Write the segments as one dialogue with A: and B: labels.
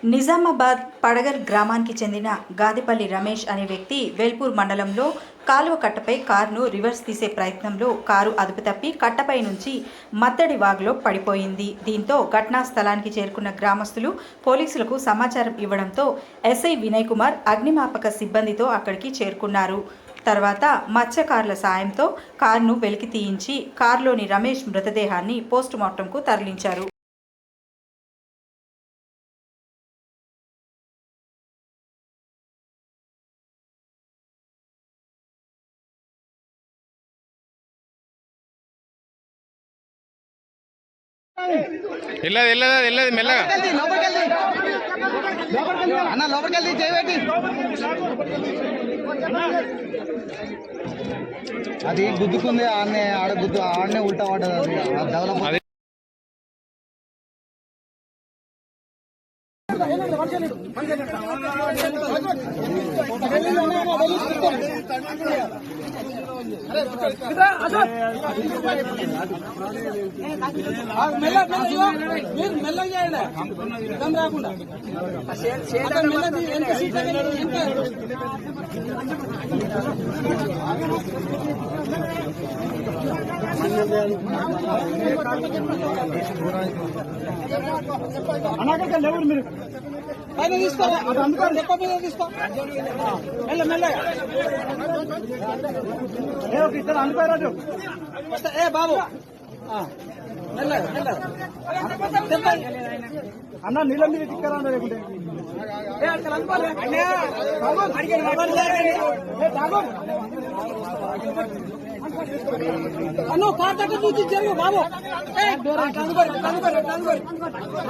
A: నిజామాబాద్ పడగల్ గ్రామానికి చెందిన గాదిపల్లి రమేష్ అనే వ్యక్తి వేల్పూర్ మండలంలో కాలువ కట్టపై కారును రివర్స్ తీసే ప్రయత్నంలో కారు అదుపు తప్పి కట్టపై నుంచి మత్తడి వాగులో పడిపోయింది. దీంతో ఘటనా స్థలానికి చేరుకున్న గ్రామస్తులు పోలీసులకు సమాచారం ఇవ్వడంతో ఎస్ఐ వినయ్ కుమార్ అగ్నిమాపక సిబ్బందితో అక్కడికి చేరుకున్నారు. తర్వాత మత్స్యకారుల సాయంతో కారును వెలికి తీయించి కారులోని రమేష్ మృతదేహాన్ని పోస్టుమార్టంకు తరలించారు.
B: వెళ్ళదు మెల్లగా
C: అన్న లోపలికి వెళ్తే చేయబెట్టి అది గుద్దుకుంది ఆడనే ఆడనే ఉల్టా పడ్డది అది డెవలప్
D: లేవు మీరు పైన తీసుకోవాలి అందుకోండి ఎక్కువ మీద తీసుకో మెల్ల మెల్లగా ఇద్దరు అనుకోరాజు ఏ బాబు మెల్లగా మెల్లగా అన్న నీళ్ళ మీద తిక్కరా లేకుంటే అన్న కార్ దగ్గర చూసి జరుగు బాబు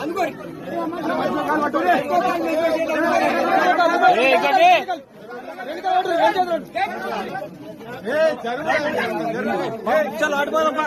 D: అనుకోరి చలో ఆడుకోవాలమ్మా